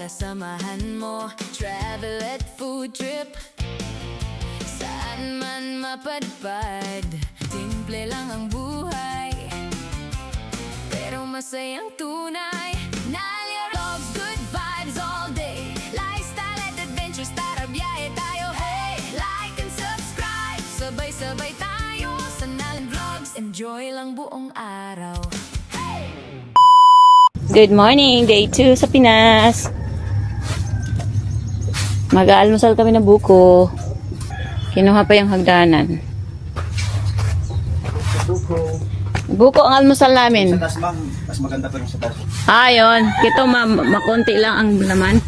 samahan mo. Travel at food trip, saan man mapadpad. Simple lang ang buhay, pero masayang tunay. Nalya Vlogs, good vibes all day. Lifestyle at adventures, tara biyahe tayo. Hey, like and subscribe, sabay-sabay tayo sa Nalya Vlogs. Enjoy lang buong araw. Good morning, day 2 sa Pinas. Mag-aalmusal kami ng buko. Kinuha pa yung hagdanan. Buko ang almusal namin. Sa taas, ma'am, mas maganda pa rin sa taas. Yun. Kito makonti lang ang laman.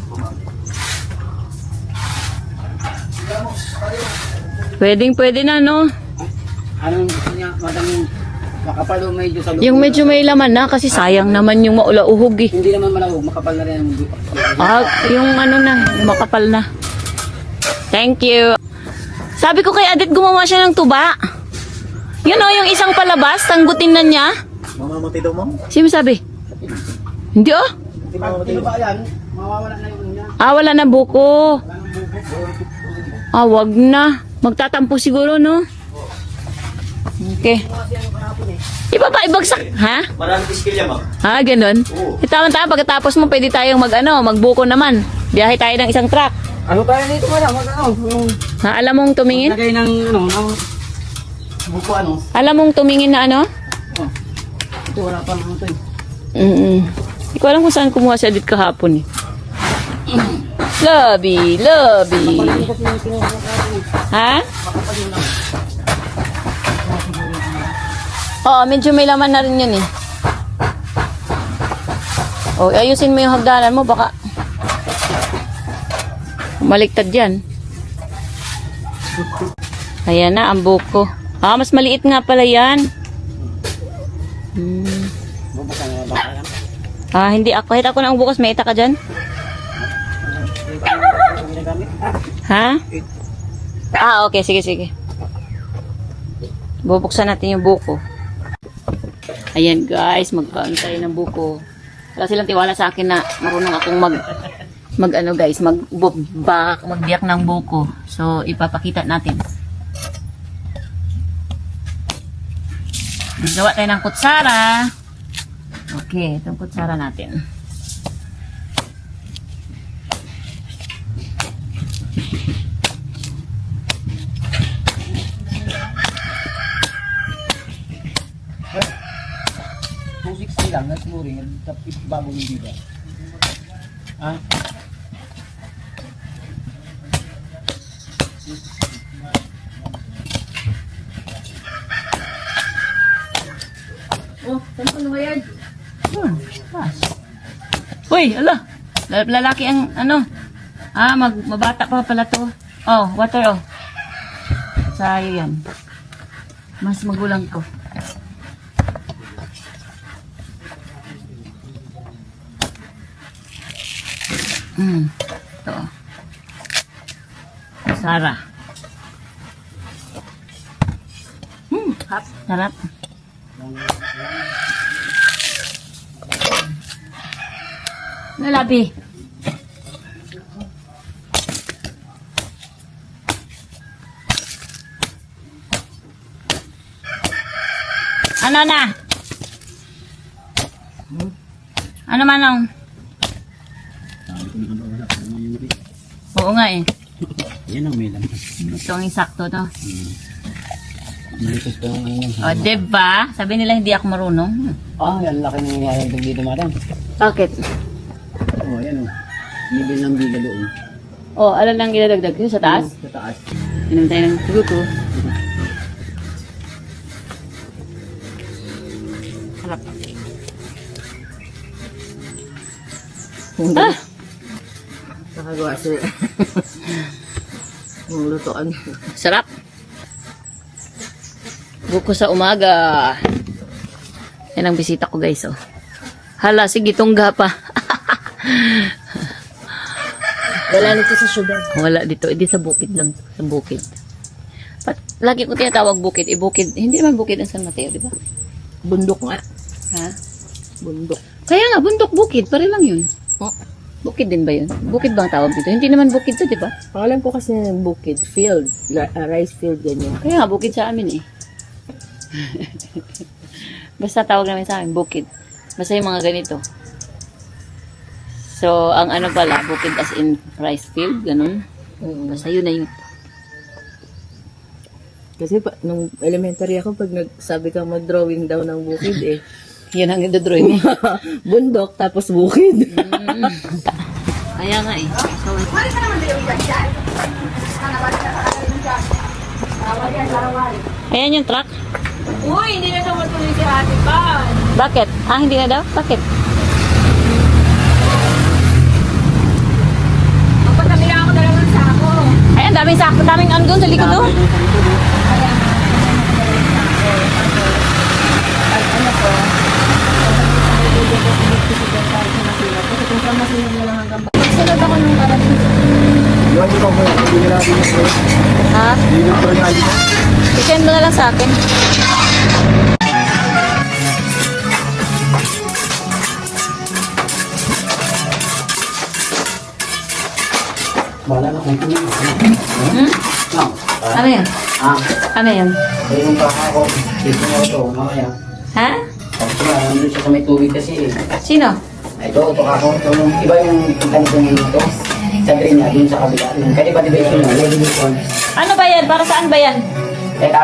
Pwede na, no? Anong gusto niya? Madaming makapal o medyo sa loob. Yung medyo may laman na kasi sayang naman yung maula-uhog eh. Hindi naman malawog, makapal na rin ang buko. Yung ano na, makapal na. Thank you. Sabi ko kay Adit gumawa siya ng tuba. Yun o, yung isang palabas, tanggutin na niya. Mamamatay daw, ma'am? Sino sabi? Hindi oh. Pag tinuba yan, mawawala na yung niya. Wala na buko. Wag na. Magtatampo siguro, no? Okay. Iba pa, ibagsak. Ha? Maraming skill yan, ma'am. Ganun. Oo. Tama-tama, pagkatapos mo, pwede tayong magbuko naman. Biyahe tayo ng isang truck. Ano tayo dito wala? Yung Alam mong tumingin? lagay ng ng buko Alam mong tumingin na ano? Oh. Ito wala pa naman ito eh. Hindi ko alam kung saan kumuha si Adit kahapon eh. Lobby. Ha? Oo, medyo may laman na rin yun eh. Ayusin mo yung hagdanan mo, baka maliktad yan. Ayan na, ang buko. Mas maliit nga pala yan. Bubukan nga ba yan? Hindi ako. Kahit ako na ang bukas, may ita ka dyan? Ginagamit? Ha? Okay. Sige. Bubuksan natin yung buko. Ayan guys, magkaon tayo ng buko. Wala silang tiwala sa akin na marunong akong magbiyak ng buko. So, ipapakita natin. Gawa tayo ng kutsara. Okay, itong kutsara natin. Lang, nagsuring, tapos bago yung biba. Saan ko namayad? Uy, ala. Lalaki ang ano. Mabata pa pala to. Water Sayo yan. Mas magulang ko. Ito. Sara. Sarap. Nalabi. Ano na? Ano manong? Oo nga eh. Yan ang may lang. Ito ang insakto to. Nalipas pa yung ano. Diba? Sabi nila hindi ako marunong. Yan laki ng nangyayagdag dito, madam. Bakit? Yan o. Nibil ng biga doon. Alam nang ginadagdag ko sa taas? Sa taas. Inom tayo ng buko. Harap. Nakagawa sir. Yung lutoan. Sarap. Buko sa umaga. Yan ang bisita ko guys. Hala, sige, tungga pa. Wala nito sa sugar. Wala dito. Hindi sa bukid lang. Sa bukid. Lagi ko tinatawag bukid. Bukid. Hindi naman bukid ang San Mateo, di ba? Bundok nga. Ha? Bundok. Kaya nga, bundok, bukid. Pare lang yun. Oh. Bukid. Bukid din ba yun? Bukid bang tawag dito? Hindi naman bukid to, di ba? Pangalan ko kasi ng bukid, field, rice field, ganyan. Kaya nga, bukid sa amin eh. Basta tawag namin sa amin, bukid. Basta yung mga ganito. So, ang ano pala, bukid as in rice field, ganun. Basta yun na yun. Kasi nung elementary ako, pag nagsabi kang mag-drawing daw ng bukid eh. Yan ang idodrawing mo. Bundok, tapos bukid. Kaya nga eh. So, ayan yung truck. Uy, hindi na daw matuloy si ate pa. Bakit? Ah, hindi na daw? Bakit? Magpasamila ako dalawang sako. Ay, ang daming sakto, daming ano doon sa likod doon. Sunod ako nung karating. Iwan niyo po, hindi nila natin yung Ha? Hindi ko rin natin. I-send mo na lang sa akin. Wala na kung ano. No. Ano yan? Ano yan? Ayun pa ako. Dito mo ito, mamaya. Ha? Tapos na, nandun siya sa may tubig kasi. Sino? Ito ako. Ito yung iba yung ganito yung ito. Sa green na, dun sa kabila. Kaya di ba ito yung lady unicorn? Ano ba yan? Para saan ba yan? Teka.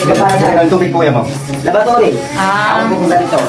Ika para sa Ang tubig po yan, ma'am. laboratory. Ah. Ako pupunta dito.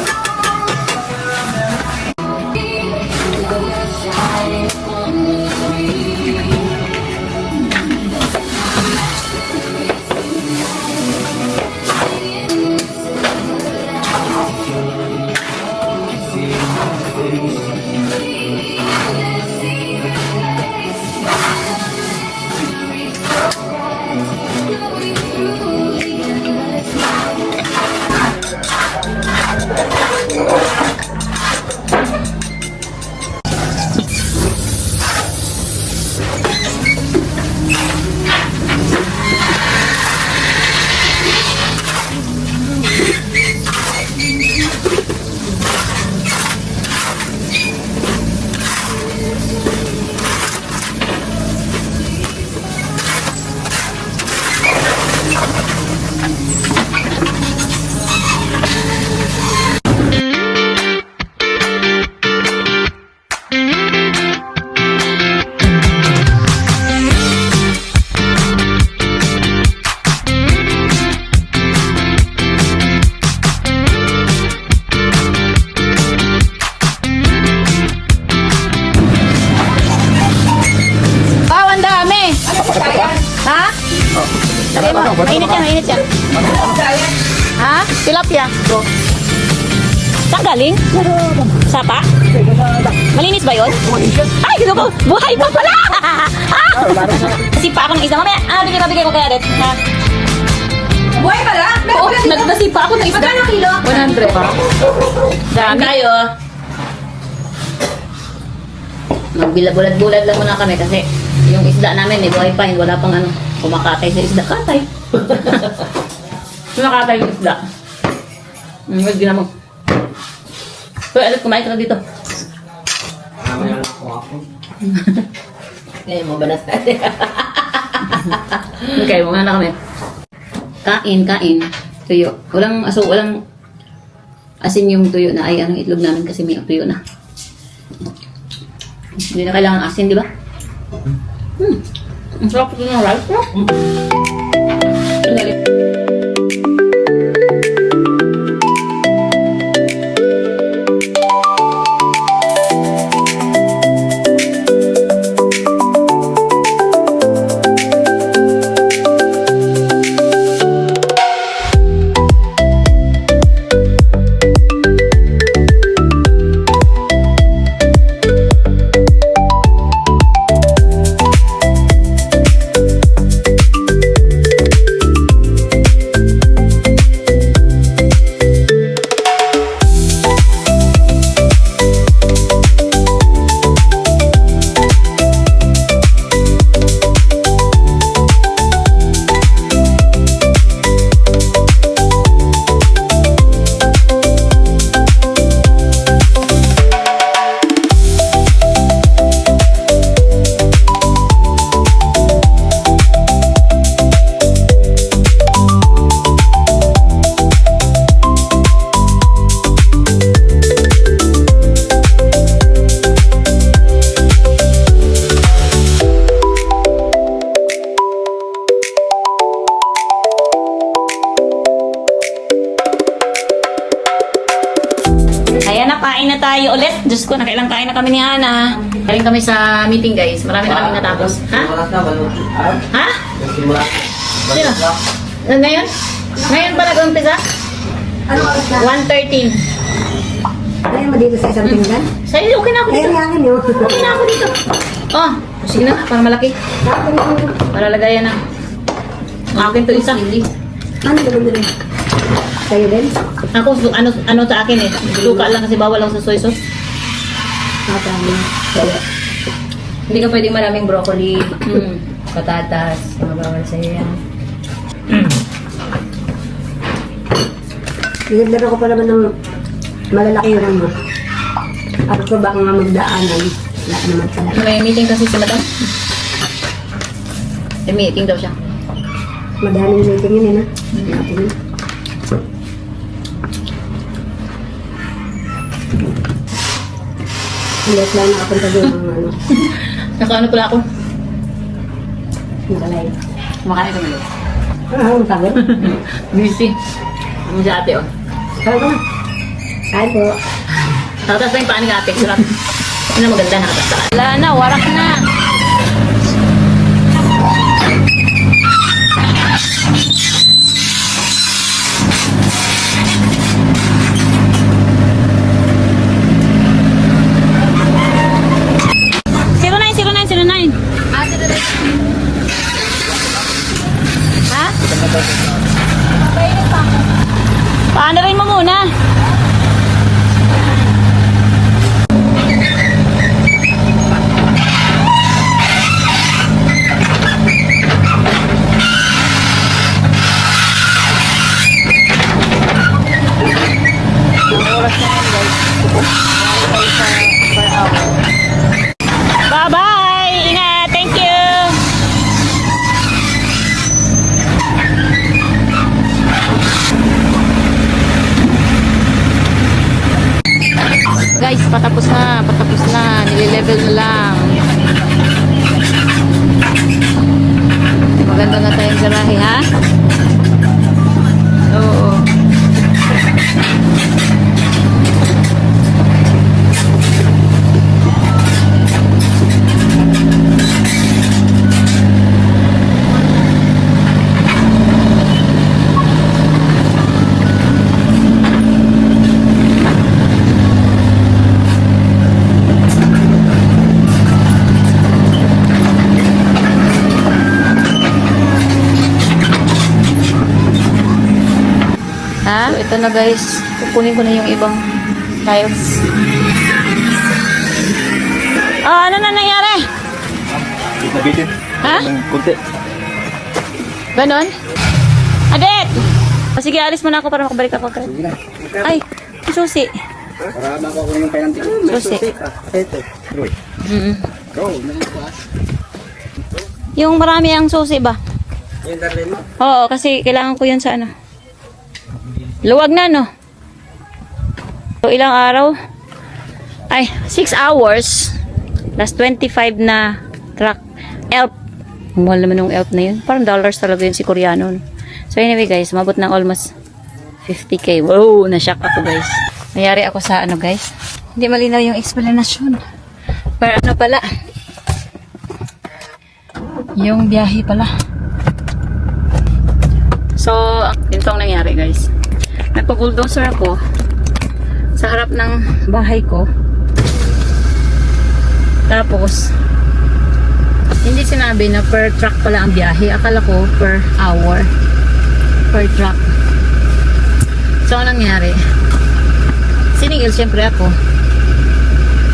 Wow, ang dami! Ha? Sabi mo, mainit yan, mainit yan. Ha? Tilapia. Saan galing? Sapa? Malinis ba yun? Ay, gino ko! Buhay pa pala! Ha? Nasipa ako ng isda. Mamaya, bigay ko kaya Adet. Ha? Buhay pala? Oo, nasipa ako ng isda. Magkano kilo? 100. Dami. Tayo. Magbilad-bulad lang muna kami kasi yung isda namin buhay pa, wala pang ano, kumakatay sa isda. Katay. Kumakatay yung isda. Huwag din mo. Hoy, alat, kumain ka na dito. Eh, mabanas natin. Okay, mga na kami. Kain. Tuyo. Walang aso, walang asin yung tuyo na ay ang itlog namin kasi may tuyo na. Hindi na kailangan asin, di ba? Ang sarap ito ng rice. na tayo ulit. Diyos ko, nakailang kain na kami ni Ana. Galing kami sa meeting guys. Marami na kami natapos. Ha? Ha? Sino? Ngayon? Ngayon pa nag-umpisa? Ano oras na? 1:13. Ayaw mo dito sa isang pinggan? Sa'yo, okay na ako dito. Ayaw nga yun. Okay na ako dito. Oh, sige na, para malaki. Para lagayan na. Akin to isa. Ano naman din? Sa'yo din? Ako, ano sa akin eh. Suka lang kasi bawal lang sa soy sauce. Tama. Hindi ka pwedeng maraming broccoli, patatas, mga bawal sa'yo yan. Nilaro ko pa naman ng malalaki yung ano. Ako ko ba nga magdaanan? Wala naman pala. May meeting kasi si madam. May meeting daw siya. Madaming meeting yun eh na. Natin yun. Ulit lang nakapunta doon ng ano. Nakaano pala ako? Nakalay. Kumakain kami. Ang sagot. Busy. Ano si ate oh. Kaya ko na. Kaya po. Nakatas na yung paan ni ate. Sarap. Ano maganda nakatas. Wala na, warak na. Ha? Paano rin mo muna? Bye-bye! Ingat! Thank you! Guys, patapos na. Nililevel na lang. Maganda na tayong garahe, ha? Oo. Ha? So, ito na guys. Kukunin ko na yung ibang tiles. Ah, ano na nangyari? Nabitin. Ha? Ng kunti. Ganon? Adet! O sige, alis muna ako para makabalik ako. Sige na. Ay, susi. Para makuha yung penalty. Susi. Ito. Roy. Go. Yung marami ang susi ba? Yung darlin mo? Oo, kasi kailangan ko yan sa ano. Luwag na, no? So, ilang araw? Ay, 6 hours. Last 25 na truck. Elf. Mahal naman yung elf na yun. Parang dollars talaga yun si Koreano. No? So, anyway guys, mabot ng almost 50k. Wow, na-shock ako guys. Mayari ako sa ano guys. Hindi malinaw yung explanation. Pero ano pala? Yung biyahe pala. So, ito ang nangyari guys. Nagpa-bulldozer ako sa harap ng bahay ko. Tapos, hindi sinabi na per truck pala ang biyahe. Akala ko per hour. Per truck. So, anong nangyari? Siningil syempre ako.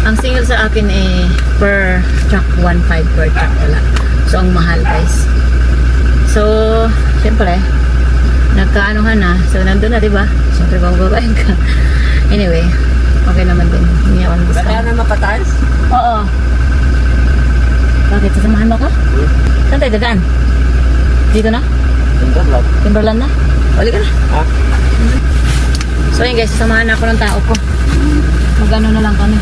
Ang singil sa akin per truck 1.5 per truck pala. So, ang mahal guys. So, syempre, nagkaanuhan na. So, nandun na, diba? Siyempre, bababain ka. Anyway, okay naman din. Hindi ako nag-discount. Kaya na mapataas? Oo. Bakit? Sasamahan mo ko? Saan tayo dadaan? Dito na? Timberland. Timberland na? Uli ka na. Ha? So, yun guys, sasamahan na ako ng tao ko. Mag-ano na lang kami.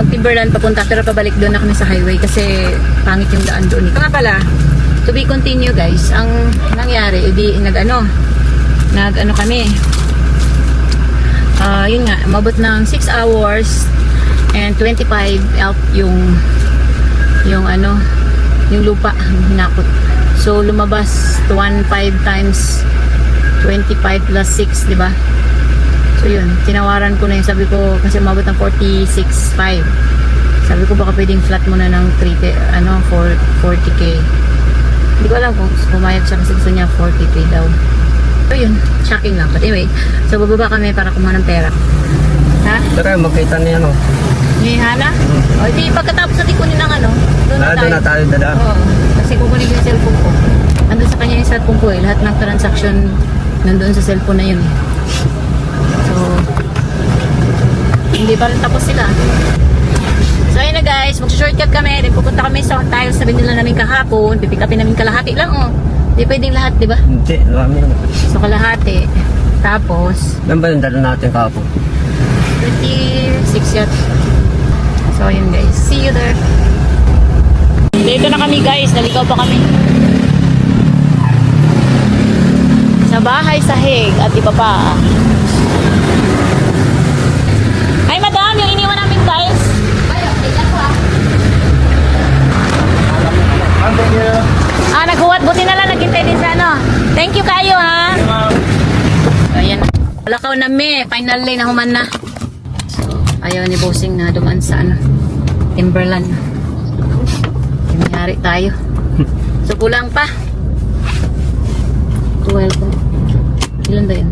Mag-Timberland papunta pero pabalik doon na kami sa highway kasi pangit yung daan doon. Ito nga pala, to be continue guys, ang nangyari, edi Nag-ano kami. Yun nga, umabot ng 6 hours and 25 elk yung lupa hinakot. So lumabas 1.5 times 25 plus 6, di ba? So yun, tinawaran ko na yung sabi ko kasi umabot ng 46.5. Sabi ko baka pwedeng flat muna ng 40k. Hindi ko alam kung pumayag siya kasi gusto niya 40k daw. So yun, shocking lang. But anyway, so bababa kami para kumuha ng pera. Ha? Tara, magkita niya, no? Ni Hana? O di pagkatapos natin kunin ng doon na tayo. dada. Oo, kasi kukunin ko yung cellphone ko. Nandun sa kanya yung cellphone ko eh. Lahat ng transaction nandun sa cellphone na yun eh. So, hindi pa rin tapos sila. So ayun na guys, mag-shortcut kami. Then pupunta kami sa tiles na binila namin kahapon. Pipick upin namin kalahati lang oh. Hindi pwedeng lahat, di ba? Hindi, marami naman. So kalahati. Tapos, Yan ba yung dala natin kahapon? 26 yat. So ayun guys, see you there. Dito na kami guys, naligaw pa kami. Sa bahay sahig at iba pa. Ay madam, yung iniwan namin guys. Naghuwat, buti na lang naghintay din sa Thank you kayo ha. So, ayan. Lakaw na me, finally nahuman na. So, ayaw ni Bossing na dumaan sa Timberland. Nangyari tayo. So, kulang pa. 12. Ilan ba yun?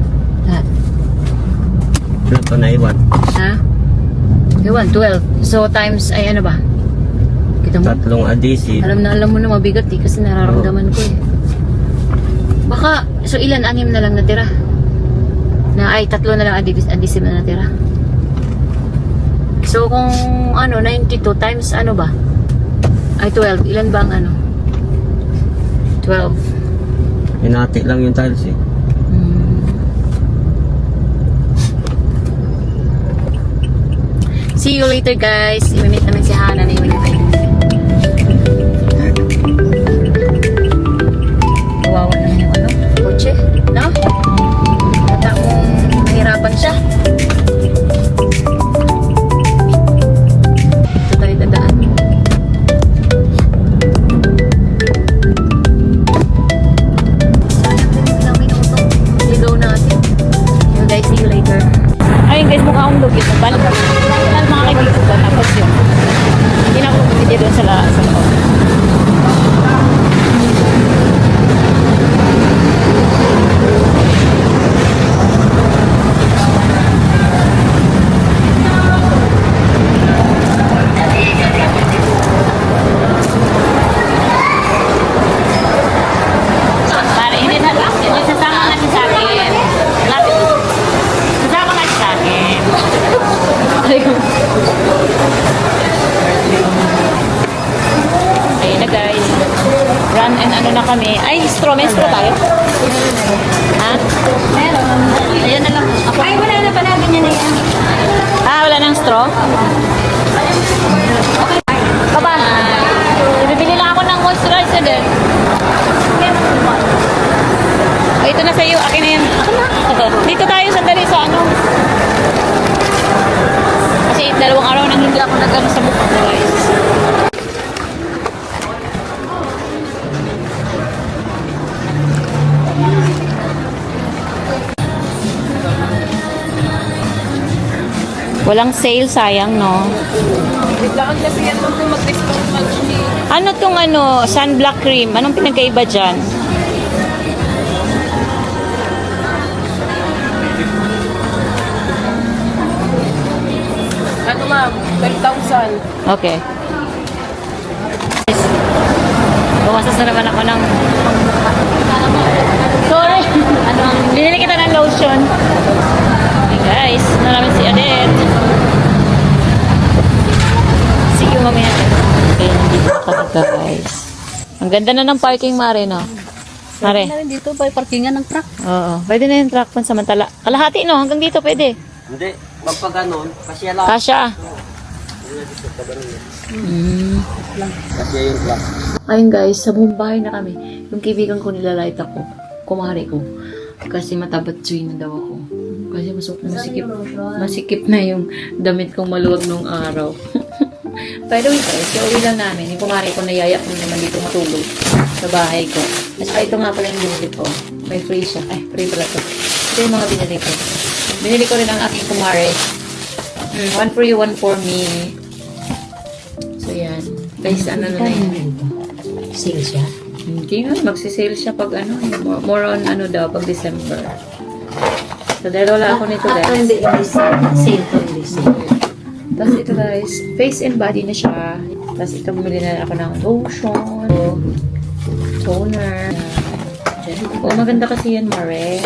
Lahat. Ito na iwan. Ha? Iwan, 12. So, times, ay ano ba? Kita mo? 3 adhesive. Alam mo na mabigat eh, kasi nararamdaman ko eh. Baka, so ilan? 6 na lang natira? Ay, 3 na lang adhesive na natira. So, kung 92 times ano ba? Ay, 12. Ilan ba ang 12. Hinati lang yung tiles eh. See you later guys. I-meet namin si Hana na iwan tayo. Kawawa naman yung kotse. No? Bata kung mahirapan siya. Ito tayo dadaan. Sayang din lang minuto. Ligaw natin. So guys, see you later. Ayun guys, mukha akong lugit. Balik ka. Mga kaibigan ko. Tapos yun. Hindi na ako video doon sa loob. Pare, hindi sasama natin sa akin. Sasama natin sa akin. Ayun na guys. Run and na kami. Ay, straw. May straw tayo? Ha? Meron. Ayan na lang. Ako. Ay, wala na pala. Ganyan na yan. Wala nang straw? Okay. Baba. Bibili lang ako ng moisturizer din. Ito na sa'yo. Akin na yan. Dito tayo sandali sa Kasi 2 araw nang hindi ako nag sa mukha ko guys. Walang sale, sayang no. Ano tong sunblock cream? Anong pinagkaiba dyan? Ma'am, 10,000. Okay. Bumasas na naman ako ng... Sorry! Binili kita ng lotion. Okay guys, na namin si Adet. See you mamaya. Okay, nandito kami guys. Ang ganda na ng parking, Mare, no? Mare. Pwede na rin dito, by parkingan ng truck. Oo, pwede na yung truck pansamantala. Kalahati, no? Hanggang dito pwede. Hindi, pag ganon, kasya lang. Kasya. Kasya yung class. Ayun guys, sa Mumbai na kami. Yung kaibigan ko nilalight ako, kumari ko. Kasi matabatsuy na daw ako. Kasi masikip na yung damit kong maluwag nung araw. By the way guys, uwi lang namin. Yung kumari ko nayaya ko naman dito matulog sa bahay ko. At saka ito nga pala yung binili ko. May free siya. Ay, free pala to. Ito yung mga binili ko. Binili ko rin ang aking kumari. One for you, one for me. So yan. Guys, ano na yan? Sale siya. Hindi nga, magsisale siya pag ano, more on ano daw, pag December. So dahil wala ako nito guys. Hindi, sale to, hindi sale. Tapos ito guys, face and body na siya. Tapos ito bumili na ako ng lotion, toner. Oh, maganda kasi yan, Mare.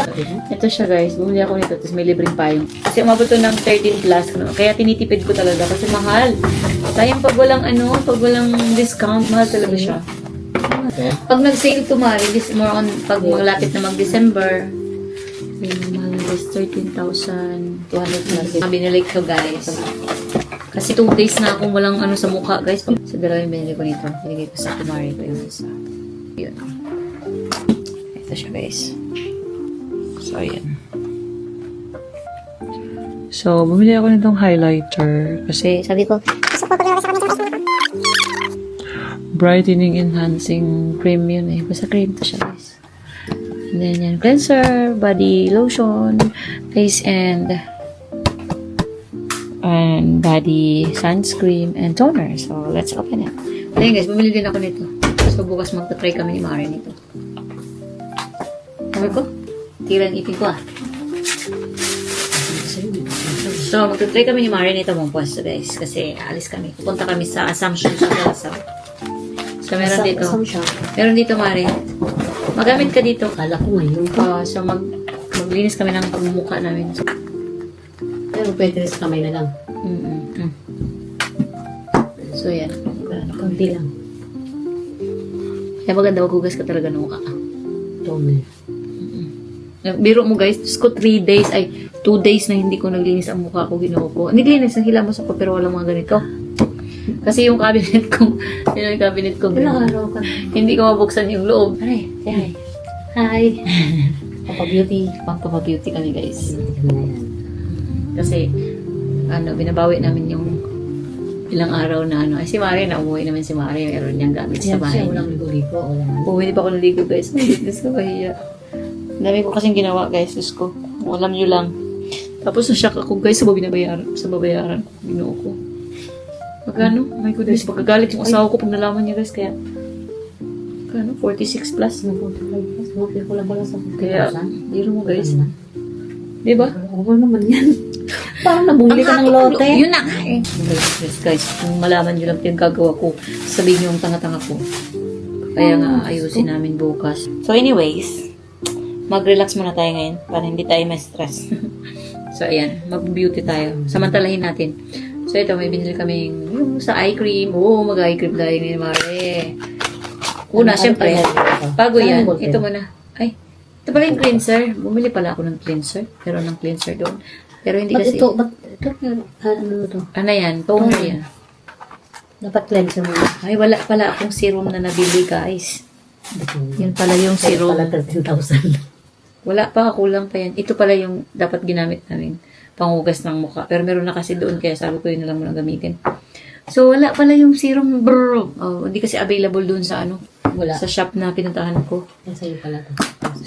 Ito siya guys, bumili ako nito, tapos may libreng payong. Kasi umabot to ng 13 plus, no? Kaya tinitipid ko talaga kasi mahal. Tayong pag walang ano, pag walang discount, mahal talaga siya. Pag nag-sale to, Mare, this more on pag malapit na mag-December, mahal guys, 13,200 plus. Binili ko guys. Kasi 2 days na akong walang ano sa mukha guys. Sa dalawa yung binili ko nito. Binigay ko sa kumari ko yung isa. Yun. Ito siya guys. So, ayan. So, bumili ako nitong highlighter. Kasi, sabi ko, brightening enhancing cream yun eh. Basta cream to siya guys. And then yan, cleanser, body lotion, face and body sunscreen and toner. So, let's open it. Ayun guys, bumili din ako nito. So, bukas magta-try kami ni Mari nito. Sabi ko, tirang itin ko ah. So, magta-try kami ni Mari nito mong pwesto guys. Kasi alis kami. Pupunta kami sa Assumption sa Plaza. So, meron dito. Meron dito, Mari. Magamit ka dito. Kala ko ngayon. So, maglinis kami ng pagmumukha namin. So, Pero pwede rin sa kamay na lang. So, yan. Kunti lang. Kaya maganda, maghugas ka talaga ng mukha. Toner. Biro mo guys, Diyos ko 3 days, ay 2 days na hindi ko naglinis ang mukha ko, ginawa ko. Naglinis, nahila mo sa pero walang mga ganito. Kasi yung cabinet ko, yung cabinet ko, hindi ko mabuksan yung loob. Aray, say hi. Hi. Papa-beauty. Papa-beauty kami guys. Kasi, binabawi namin yung ilang araw na Ay, si Mari, umuwi naman si Mari. Meron niyang gamit sa bahay. Walang ligo-ligo. Hindi pa ako naligo guys. Diyos ko, kahiya. Ang dami ko kasing ginawa guys. Diyos ko. Alam nyo lang. Tapos na-shock ako guys sa babayaran. Ginoo ko. Magkano? My goodness. Pagkagalit yung asawa ko pag nalaman niya guys. Kaya, 46 plus. 45 plus. Wala sa 50,000. Kaya, biro mo guys. Diba? Oo naman yan. Parang nabumili ka ng lote. Yun na nga eh. Guys, kung malaman nyo lang yung gagawa ko, sabihin nyo yung tanga-tanga ko. Kaya nga, ayusin namin bukas. So anyways, mag-relax muna tayo ngayon para hindi tayo ma-stress. So ayan, mag-beauty tayo. Samantalahin natin. So ito, may binili kami yung sa eye cream. Oo, mag-eye cream tayo ni Mare. Una, syempre, bago yan, ito muna. Ay, ito pala yung cleanser. Bumili pala ako ng cleanser. Pero ng cleanser doon. Pero hindi kasi... Ba't ito? Ano to? Ano yan? Toner yan. Dapat cleanser mo. Ay, wala pala akong serum na nabili, guys. Yun pala yung serum. Pala 13,000. Wala pa, kulang pa yan. Ito pala yung dapat ginamit namin. Panghugas ng mukha. Pero meron na kasi doon, kaya sabi ko yun na lang muna gamitin. So, wala pala yung serum. Hindi kasi available doon sa Wala. sa shop na pinuntahan ko. Sa'yo pala to.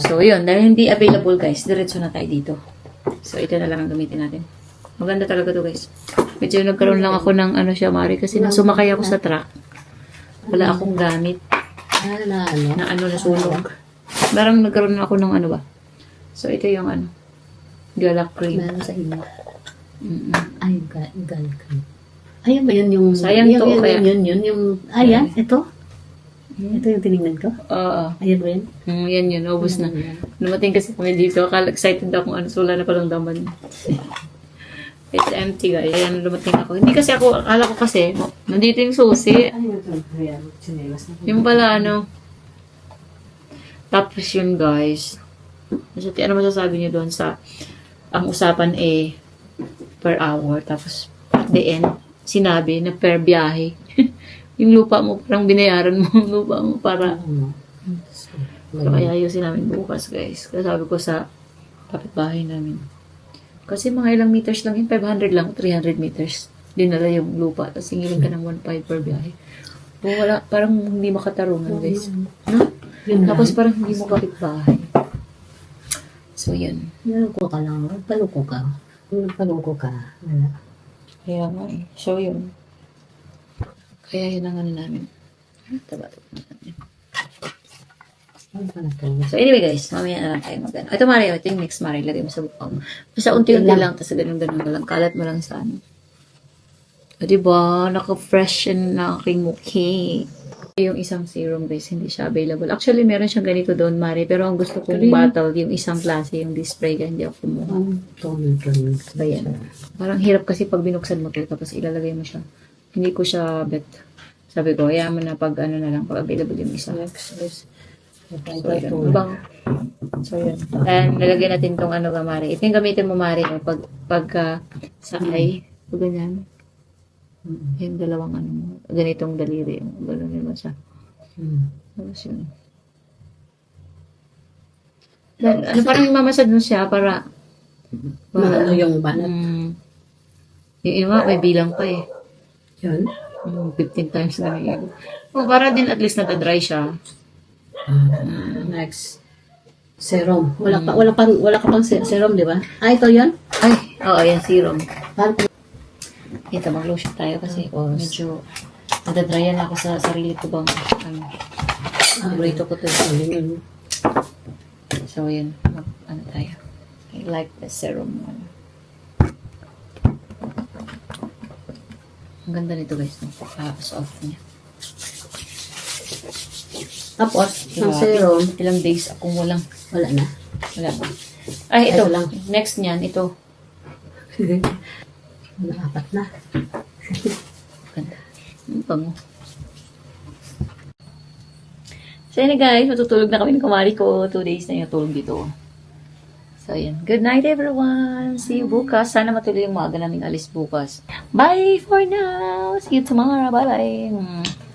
So, yun. Dahil hindi available, guys, diretso na tayo dito. So, ito na lang ang gamitin natin. Maganda talaga to guys. Medyo nagkaroon lang ako ng siya, Mari, kasi sumakay ako sa truck. Wala akong gamit na sunog. Parang nagkaroon ako ng ba. So, ito yung Gala cream. Meron sa inyo. Ay, Gala cream. Ayun ba yun yung... Sayang to, kaya... Yung... Ayan, ito. Ito yung tinignan ko. Oo. Ayan ba yun? Yan, ubos na. Lumating kasi kami dito. Akala excited ako kung so wala na palang daman. It's empty guys. Ayan, lumating ako. Hindi kasi ako, akala ko kasi, nandito yung susi. Yung pala, Tapos yun guys. Ano masasabi niyo doon sa, ang usapan per hour. Tapos, at the end, sinabi na per biyahe. Yung lupa mo, parang binayaran mo yung lupa mo para... So, kaya ayusin namin bukas, guys. Kaya sabi ko sa Kapitbahay namin. Kasi mga ilang meters lang yun, 500 lang, 300 meters. Dinala yung lupa, tapos hingiling ka ng 1.5 per biyahe. O wala, parang hindi makatarungan, guys. No? Tapos parang hindi mo kapitbahay. So, yun. Naloko ka lang. Paloko ka. Paloko ka. Wala. Kaya nga eh. So, yun. Kaya yun ang ano namin. Taba. Ano pa na to? So, anyway guys, mamaya na lang tayo mag-ano. Ito, Mari, ito yung mix, Mari. Lagay mo sa bukang. Basta unti-unti lang, tapos ganun-ganun na lang. Kalat mo lang sa ano. O, diba? Naka-fresh na aking mukhi. Yung isang serum, guys, hindi siya available. Actually, meron siyang ganito doon, Mari. Pero ang gusto kong bottle, yung isang klase, yung display, kaya hindi ako kumuha. Ito. Ayan. Parang hirap kasi pag binuksan mo to, tapos ilalagay mo siya. Hindi ko siya bet. Sabi ko, kaya mo na pag ano na lang, pag available yung isa. So, yun. Bang. So, yun. And, nalagay natin tong ano ka, Mari. Ito yung gamitin mo, Mari, no? Pag sakay. Pag ganyan. Yung dalawang ano mo. Ganitong daliri. Gano'n mo siya. Tapos yun. Then, ano, parang mamasad mo siya para Ano yung banat? yung iba, may bilang pa eh. Yun? 15 times na yung para din at least nata-dry siya. Next. Serum. Wala ka pang serum, di ba? Ah, ito yun? Ay, oo, yan, serum. Paano? Ito, mag-lotion tayo kasi medyo nata-dryan ako sa sarili ko bang favorito ko to. So, yun. Ano tayo. I like the serum one. Ang ganda nito guys. Soft niya. Tapos, ang Grabe. serum, Ilang days akong walang. wala na. Wala pa. Ay, ito. Ito lang. Next niyan, ito. Wala, apat na. Ganda. Ang bango. So, yun na guys. Matutulog na kami ng kumari ko. 2 days na yung tulog dito. So, yun. Good night, everyone. See you bukas. Sana matuloy yung maaga naming alis bukas. Bye for now. See you tomorrow. Bye-bye.